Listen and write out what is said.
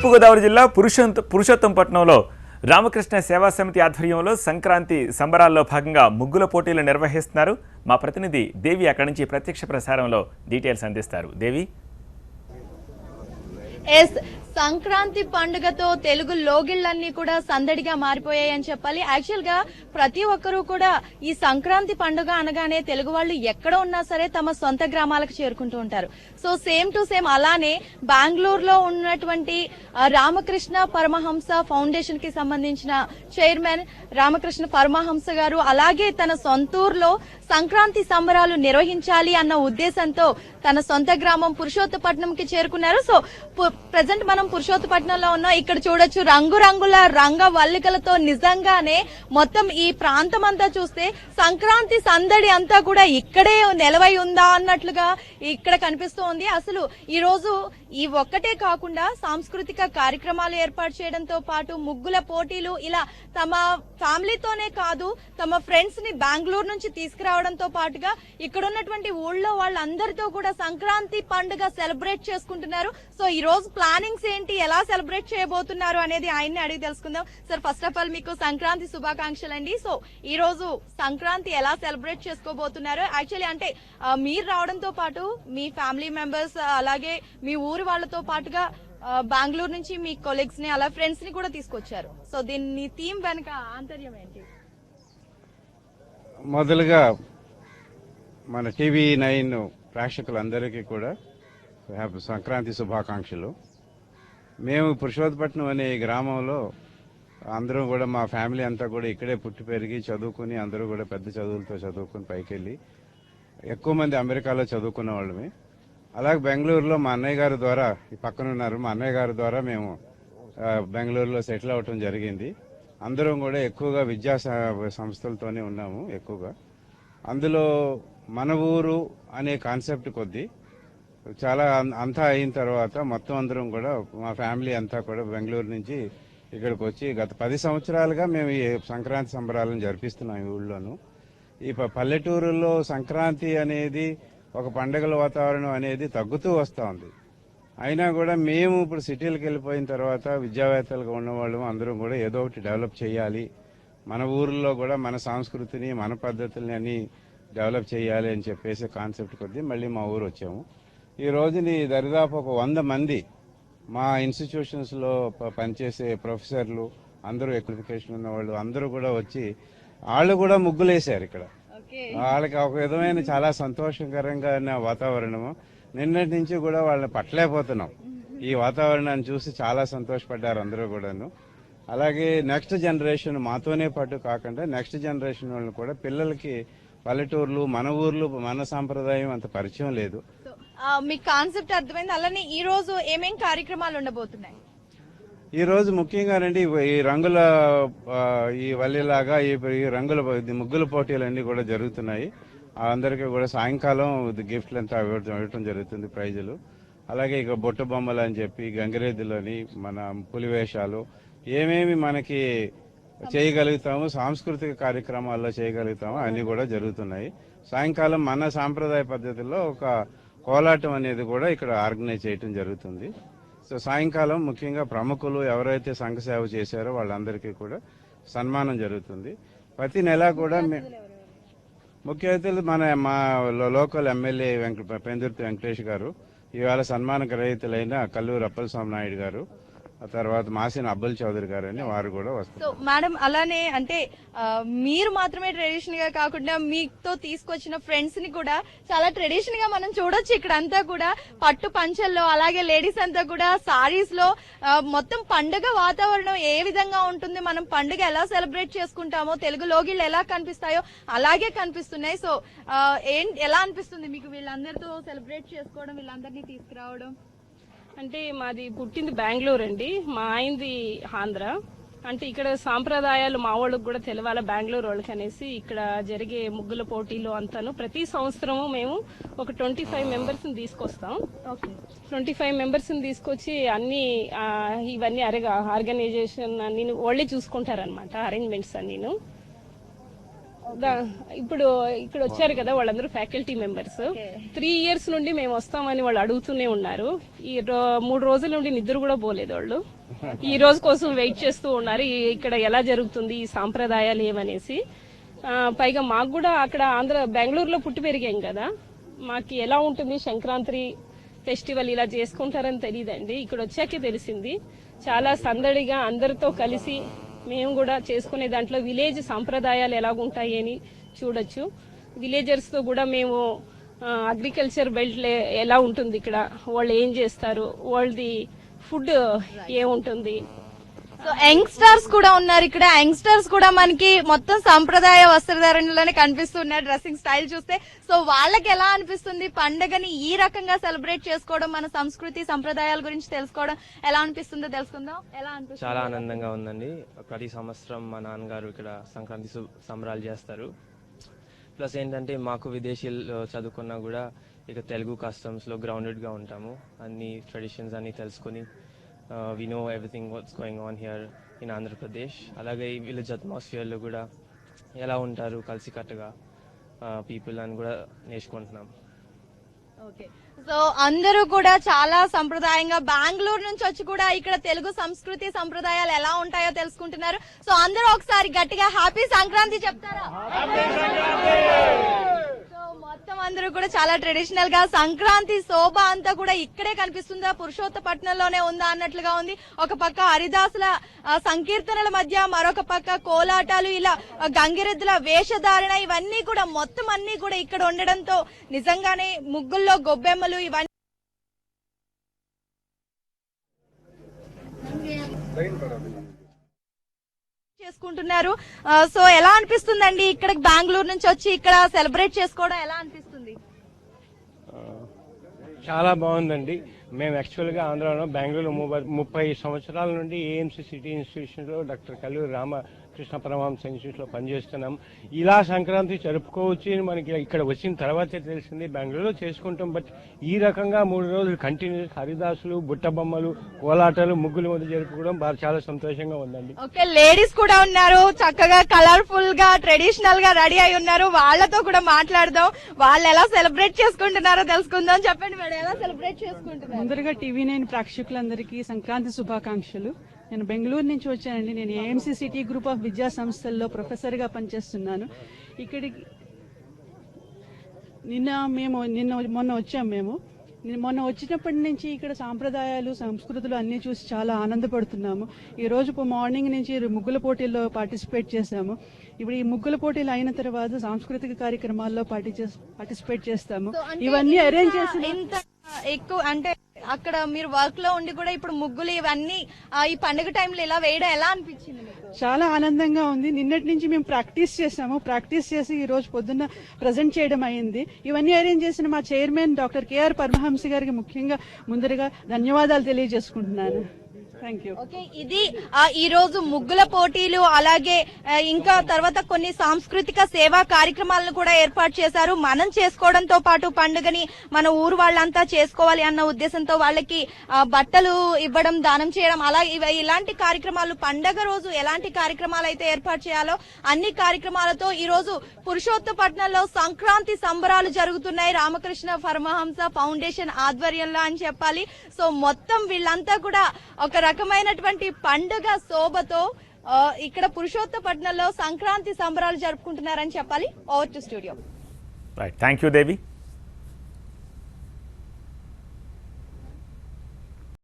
తూర్పుగోదావరి జిల్లా పురుషోత్తంపట్నంలో రామకృష్ణ సేవా సమితి ఆధ్వర్యంలో సంక్రాంతి సంబరాల్లో భాగంగా ముగ్గుల పోటీలు నిర్వహిస్తున్నారు. మా ప్రతినిధి దేవి అక్కడి నుంచి ప్రత్యక్ష ప్రసారంలో డీటెయిల్స్ అందిస్తారు. దేవి, సంక్రాంతి పండుగతో తెలుగు లోగిళ్లన్నీ కూడా సందడిగా మారిపోయాయని చెప్పాలి. యాక్చువల్ గా ప్రతి ఒక్కరూ కూడా ఈ సంక్రాంతి పండుగ అనగానే తెలుగు వాళ్ళు ఎక్కడ ఉన్నా సరే తమ సొంత గ్రామాలకు చేరుకుంటూ ఉంటారు. సో సేమ్ టు సేమ్ అలానే బెంగళూరులో ఉన్నటువంటి రామకృష్ణ పరమహంస ఫౌండేషన్ కి సంబంధించిన చైర్మన్ రామకృష్ణ పరమహంస గారు అలాగే తన సొంతూరులో సంక్రాంతి సంబరాలు నిర్వహించాలి అన్న ఉద్దేశంతో తన సొంత గ్రామం పురుషోత్తపట్నంకి చేరుకున్నారు. సో ప్రజెంట్ మనం పురుషోత్తపట్నంలో ఉన్నాం. ఇక్కడ చూడొచ్చు రంగురంగుల వల్లికలతో నిజంగానే మొత్తం ఈ ప్రాంతం అంతా చూస్తే సంక్రాంతి సందడి అంతా కూడా ఇక్కడే నెలవై ఉందా అన్నట్లుగా ఇక్కడ కనిపిస్తూ ఉంది. అసలు ఈ రోజు ఈ ఒక్కటే కాకుండా సాంస్కృతిక కార్యక్రమాలు ఏర్పాటు చేయడంతో పాటు ముగ్గుల పోటీలు ఇలా తమ ఫ్యామిలీతోనే కాదు తమ ఫ్రెండ్స్ ని బెంగళూరు నుంచి తీసుకురావడంతో పాటుగా ఇక్కడ ఉన్నటువంటి ఊళ్ళో వాళ్ళందరితో కూడా సంక్రాంతి పండుగ సెలబ్రేట్ చేసుకుంటున్నారు. సో ఈ రోజు ప్లానింగ్స్ ఏంటి, ఎలా సెలబ్రేట్ చేయబోతున్నారు అనేది ఆయన్ని అడిగి తెలుసుకుందాం. సార్, ఫస్ట్ ఆఫ్ ఆల్ మీకు సంక్రాంతి శుభాకాంక్షలు అండి. సో ఈ రోజు సంక్రాంతి ఎలా సెలబ్రేట్ చేసుకోబోతున్నారు? యాక్చువల్లీ అంటే మీరు రావడంతో పాటు మీ ఫ్యామిలీ మెంబర్స్ అలాగే మీ ఊరు వాళ్ళతో పాటుగా బెంగళూరు నుంచి మీ కొలీగ్స్ ని అలా ఫ్రెండ్స్ ని కూడా తీసుకొచ్చారు. సో దీన్ని థీమ్ వెనక ఆంతర్యం ఏంటి? మొదలుగా మన TV9 ప్రేక్షకులందరికీ కూడా సంక్రాంతి శుభాకాంక్షలు. మేము పురుషోత్తపట్నం అనే గ్రామంలో అందరం కూడా మా ఫ్యామిలీ అంతా కూడా ఇక్కడే పుట్టి పెరిగి చదువుకుని అందరూ కూడా పెద్ద చదువులతో చదువుకుని పైకెళ్ళి ఎక్కువ మంది అమెరికాలో చదువుకున్న వాళ్ళమే. అలాగే బెంగళూరులో మా అన్నయ్య గారి ద్వారా, ఈ పక్కన ఉన్నారు, మా అన్నయ్య గారి ద్వారా మేము బెంగళూరులో సెటిల్ అవ్వటం జరిగింది. అందరం కూడా ఎక్కువగా విద్యా సంస్థలతోనే ఉన్నాము ఎక్కువగా. అందులో మన ఊరు అనే కాన్సెప్ట్ కొద్దీ చాలా అంతా అయిన తర్వాత మొత్తం అందరం కూడా మా ఫ్యామిలీ అంతా కూడా బెంగళూరు నుంచి ఇక్కడికి వచ్చి గత 10 సంవత్సరాలుగా మేము ఈ సంక్రాంతి సంబరాలను జరిపిస్తున్నాం ఈ ఊళ్ళోనూ. ఈ పల్లెటూరుల్లో సంక్రాంతి అనేది ఒక పండుగల వాతావరణం అనేది తగ్గుతూ వస్తూ ఉంది. అయినా కూడా మేము ఇప్పుడు సిటీలకు వెళ్ళిపోయిన తర్వాత విద్యావేత్తలుగా ఉన్నవాళ్ళు అందరం కూడా ఏదో ఒకటి డెవలప్ చేయాలి, మన ఊర్లో కూడా మన సంస్కృతిని మన పద్ధతుల్ని అన్ని డెవలప్ చేయాలి అని చెప్పేసి కాన్సెప్ట్ కొద్దీ మళ్ళీ మా ఊరు వచ్చాము. ఈ రోజుని దరిదాపు ఒక 100 మంది మా ఇన్స్టిట్యూషన్స్లో పనిచేసే ప్రొఫెసర్లు అందరూ క్వాలిఫికేషన్ ఉన్న వాళ్ళు అందరూ కూడా వచ్చి వాళ్ళు కూడా ముగ్గులేశారు. ఇక్కడ వాళ్ళకి ఒక విధమైన చాలా సంతోషకరంగా వాతావరణము. నిన్నటి నుంచి కూడా వాళ్ళని పట్టలేకపోతున్నాం. ఈ వాతావరణాన్ని చూసి చాలా సంతోషపడ్డారు అందరూ కూడాను. అలాగే నెక్స్ట్ జనరేషన్ మాతోనే పాటు కాకుండా నెక్స్ట్ జనరేషన్ వాళ్ళని కూడా పిల్లలకి పల్లెటూర్లు మన ఊర్లు మన సాంప్రదాయం అంత పరిచయం లేదు. మీ కాన్సెప్ట్ అర్థమైంది. అలానే ఈ రోజు ఏమేం కార్యక్రమాలు ఉండబోతున్నాయి? ఈ రోజు ముఖ్యంగా రండి ఈ రంగుల ఈ వల్లిలాగా ఈ రంగుల ముగ్గుల పోటీలన్నీ కూడా జరుగుతున్నాయి. అందరికీ కూడా సాయంకాలం గిఫ్ట్లు అంతా ఇవ్వటం జరుగుతుంది, ప్రైజులు. అలాగే ఇక బొట్ట బొమ్మలు అని చెప్పి గంగిరెద్దులని మన పులివేషాలు ఏమేమి మనకి చేయగలుగుతాము, సాంస్కృతిక కార్యక్రమాల్లో చేయగలుగుతాము అన్ని కూడా జరుగుతున్నాయి. సాయంకాలం మన సాంప్రదాయ పద్ధతిలో ఒక కోలాటం అనేది కూడా ఇక్కడ ఆర్గనైజ్ చేయటం జరుగుతుంది. సో సాయంకాలం ముఖ్యంగా ప్రముఖులు ఎవరైతే సంఘ సేవ చేశారో వాళ్ళందరికీ కూడా సన్మానం జరుగుతుంది. ప్రతి నెల కూడా ముఖ్య అతిథులు మా లోకల్ ఎమ్మెల్యే పెందుర్తి వెంకటేష్ గారు, ఇవాళ సన్మాన గ్రహీతలైన కల్లూరు అప్పలస్వామి నాయుడు గారు, ఆ తర్వాత మాసిన అబ్బుల్ చౌదరి గారు అని వారు కూడా వస్తారు. మేడం, అలానే అంటే మీరు మాత్రమే ట్రెడిషనల్ గా కాకుండా మీతో తీసుకొచ్చిన ఫ్రెండ్స్ ని కూడా చాలా ట్రెడిషనల్ గా మనం చూడొచ్చు. ఇక్కడ అంతా కూడా పట్టు పంచల్లో అలాగే లేడీస్ అంతా కూడా సారీస్ లో మొత్తం పండుగ వాతావరణం ఏ విధంగా ఉంటుంది, మనం పండుగ ఎలా సెలబ్రేట్ చేసుకుంటామో, తెలుగు లోగిళ్ళు ఎలా కనిపిస్తాయో అలాగే కనిపిస్తున్నాయి. సో ఎలా అనిపిస్తుంది మీకు వీళ్ళందరితో సెలబ్రేట్ చేసుకోవడం, వీళ్ళందరినీ తీసుకురావడం? అంటే మాది పుట్టింది బెంగళూరు అండి, మా ఆయనది ఆంధ్ర. అంటే ఇక్కడ సాంప్రదాయాలు మా వాళ్ళకి కూడా తెలవాల బెంగళూరు వాళ్ళకి అనేసి ఇక్కడ జరిగే ముగ్గుల పోటీలు అంతాను ప్రతి సంవత్సరము మేము ఒక 25 మెంబర్స్ ని తీసుకొస్తాం. 25 మెంబర్స్ ని తీసుకొచ్చి అన్ని ఇవన్నీ ఆర్గనైజేషన్ అన్ని వాళ్ళే చూసుకుంటారనమాట, అరేంజ్మెంట్స్ అన్నీను. ఇప్పుడు ఇక్కడ వచ్చారు కదా వాళ్ళందరూ ఫ్యాకల్టీ మెంబర్స్. 3 years నుండి మేము వస్తామని వాళ్ళు అడుగుతూనే ఉన్నారు. 3 రోజుల నుండి నిద్ర కూడా పోలేదు వాళ్ళు. ఈ రోజు కోసం వెయిట్ చేస్తూ ఉన్నారు. ఇక్కడ ఎలా జరుగుతుంది ఈ సాంప్రదాయాలు ఏమనేసి. పైగా మాకు కూడా అక్కడ బెంగళూరులో పుట్టి పెరిగాం కదా, మాకు ఎలా ఉంటుంది సంక్రాంతి ఫెస్టివల్ ఇలా చేసుకుంటారని తెలియదండి. ఇక్కడ వచ్చాకే తెలిసింది. చాలా సందడిగా అందరితో కలిసి మేము కూడా చేసుకునే దాంట్లో విలేజ్ సాంప్రదాయాలు ఎలాగుంటాయి అని చూడొచ్చు. విలేజర్స్ తో కూడా మేము అగ్రికల్చర్ బెల్ట్ ఎలా ఉంటుంది ఇక్కడ, వాళ్ళు ఏం చేస్తారు, వాళ్ళది ఫుడ్ ఏముంటుంది. సో యంగ్స్టర్స్ కూడా ఉన్నారు ఇక్కడ. యంగ్స్టర్స్ కూడా మనకి మొత్తం సంప్రదాయ వస్త్రధారణలోనే కనిపిస్తున్నారు డ్రెస్సింగ్ స్టైల్ చూస్తే. సో వాళ్ళకి ఎలా అనిపిస్తుంది పండుగని ఈ రకంగా సెలబ్రేట్ చేసుకోవడం, మన సంస్కృతి సంప్రదాయాల గురించి తెలుసుకోవడం ఎలా అనిపిస్తుందో తెలుసుకుందాం. ఎలా అనిపిస్తుంది? చాలా ఆనందంగా ఉందండి. ప్రతి సంవత్సరం మా నాన్నగారు ఇక్కడ సంక్రాంతి సంబరాలు చేస్తారు. ప్లస్ ఏంటంటే మాకు విదేశీయులు చదువుకున్నా కూడా ఇక తెలుగు కస్టమ్స్ లో గ్రౌండెడ్ గా ఉంటాము. అన్ని ట్రెడిషన్స్ అన్ని తెలుసుకుని we know everything what's going on here in Andhra Pradesh. అలాగే ఈ విలేజ్ అట్మాస్ఫియర్ లో కూడా ఎలా ఉంటారు కలిసికట్టుగా పీపుల్ అని కూడా నేర్చుకుంటున్నాం. ఓకే, సో అందరూ కూడా చాలా సంప్రదాయంగా బెంగళూరు నుంచి వచ్చి కూడా ఇక్కడ తెలుగు సంస్కృతి సంప్రదాయాలు ఎలా ఉంటాయో తెలుసుకుంటున్నారు. సో అందరూ ఒకసారి గట్టిగా హ్యాపీ సంక్రాంతి చెప్తారా? సో మొత్తం అందరూ కూడా చాలా ట్రెడిషనల్ గా సంక్రాంతి శోభ అంతా కూడా ఇక్కడే కనిపిస్తుందా, పురుషోత్తపట్నంలోనే ఉందా అన్నట్లుగా ఉంది. ఒక పక్క హరిదాసుల సంకీర్తనల మధ్య మరొక పక్క కోలాటాలు, ఇలా గంగిరెద్దుల వేషధారణ, ఇవన్నీ కూడా మొత్తం అన్ని కూడా ఇక్కడ ఉండడంతో నిజంగానే ముగ్గుల్లో గొబ్బెమ్మలు ఇవన్నీ చేసుకుంటున్నారు. సో ఎలా అనిపిస్తుందండి ఇక్కడ బెంగళూరు నుంచి వచ్చి ఇక్కడ సెలబ్రేట్ చేసుకోవడం ఎలా అనిపిస్తుంది? చాలా బాగుందండి. మేము యాక్చువల్గా ఆంధ్రాలో బెంగళూరు 30 సంవత్సరాల నుండి ఏఎంసీ సిటీ ఇన్స్టిట్యూషన్లో డాక్టర్ కల్లూరి రామకృష్ణ పరమహంస ఇన్స్టిట్యూట్లో పనిచేస్తున్నాం. ఇలా సంక్రాంతి జరుపుకోవచ్చు అని మనకి ఇక్కడ వచ్చిన తర్వాతే తెలిసింది. బెంగళూరులో చేసుకుంటాం, బట్ ఈ రకంగా 3 రోజులు కంటిన్యూస్ హరిదాసులు, బుట్టబొమ్మలు, కోలాటాలు, ముగ్గులు ముందు జరుపుకోవడం చాలా సంతోషంగా ఉందండి. ఓకే, లేడీస్ కూడా ఉన్నారు, చక్కగా కలర్ఫుల్ గా ట్రెడిషనల్ గా రెడీ అయి ఉన్నారు. వాళ్ళతో కూడా మాట్లాడదాం, వాళ్ళు ఎలా సెలబ్రేట్ చేసుకుంటున్నారో తెలుసుకుందాం. చెప్పండి మేడం, ఎలా సెలబ్రేట్ చేసుకుంటున్నారు? ముందరగా TV9 ప్రేక్షకులందరికీ సంక్రాంతి శుభాకాంక్షలు. నేను బెంగళూరు నుంచి వచ్చానండి. నేను ఏఎంసీ సిటీ గ్రూప్ ఆఫ్ విద్యా సంస్థల్లో ప్రొఫెసర్ గా పనిచేస్తున్నాను. ఇక్కడికి మొన్న వచ్చాం. మొన్న వచ్చినప్పటి నుంచి ఇక్కడ సాంప్రదాయాలు సంస్కృతులు అన్ని చూసి చాలా ఆనందపడుతున్నాము. ఈ రోజు మార్నింగ్ నుంచి ముగ్గుల పోటీల్లో పార్టిసిపేట్ చేశాము. ఇప్పుడు ఈ ముగ్గుల పోటీలు అయిన తర్వాత సాంస్కృతిక కార్యక్రమాల్లో పార్టిసిపేట్ చేస్తాము. ఇవన్నీ అరేంజ్ చేసి ఇంత ఎక్కువ అంటే అక్కడ మీరు వర్క్ లో ఉండి కూడా ఇప్పుడు ముగ్గులు ఇవన్నీ ఈ పండుగ టైంలో ఇలా వేయడం ఎలా అనిపించింది మీకు? చాలా ఆనందంగా ఉంది. నిన్నటి నుంచి మేము ప్రాక్టీస్ చేసాము. ప్రాక్టీస్ చేసి ఈ రోజు పొద్దున్న ప్రజెంట్ చేయడం అయింది. ఇవన్నీ అరేంజ్ చేసిన మా చైర్మన్ డాక్టర్ కేఆర్ పరమహంస గారికి ముఖ్యంగా ముందరగా ధన్యవాదాలు తెలియజేసుకుంటున్నాను. Thank you. ఓకే, ఇది ఈ రోజు ముగ్గుల పోటీలు, అలాగే ఇంకా తర్వాత కొన్ని సాంస్కృతిక సేవా కార్యక్రమాలను కూడా ఏర్పాటు చేశారు. మనం చేసుకోవడంతో పాటు పండుగని మన ఊరు వాళ్ళంతా చేసుకోవాలి అన్న ఉద్దేశంతో వాళ్ళకి బట్టలు ఇవ్వడం, దానం చేయడం, అలా ఇలాంటి కార్యక్రమాలు పండగ రోజు ఎలాంటి కార్యక్రమాలు అయితే ఏర్పాటు చేయాలో అన్ని కార్యక్రమాలతో ఈ రోజు పురుషోత్తపట్నంలో సంక్రాంతి సంబరాలు జరుగుతున్నాయి రామకృష్ణ పరమహంస ఫౌండేషన్ ఆధ్వర్యంలో అని చెప్పాలి. సో మొత్తం వీళ్ళంతా కూడా ఒక రకమైనటువంటి పండుగ శోభతో ఇక్కడ పురుషోత్తపట్నంలో సంక్రాంతి సంబరాలు జరుపుకుంటున్నారని చెప్పాలి. Over to studio. Right, thank you Devi.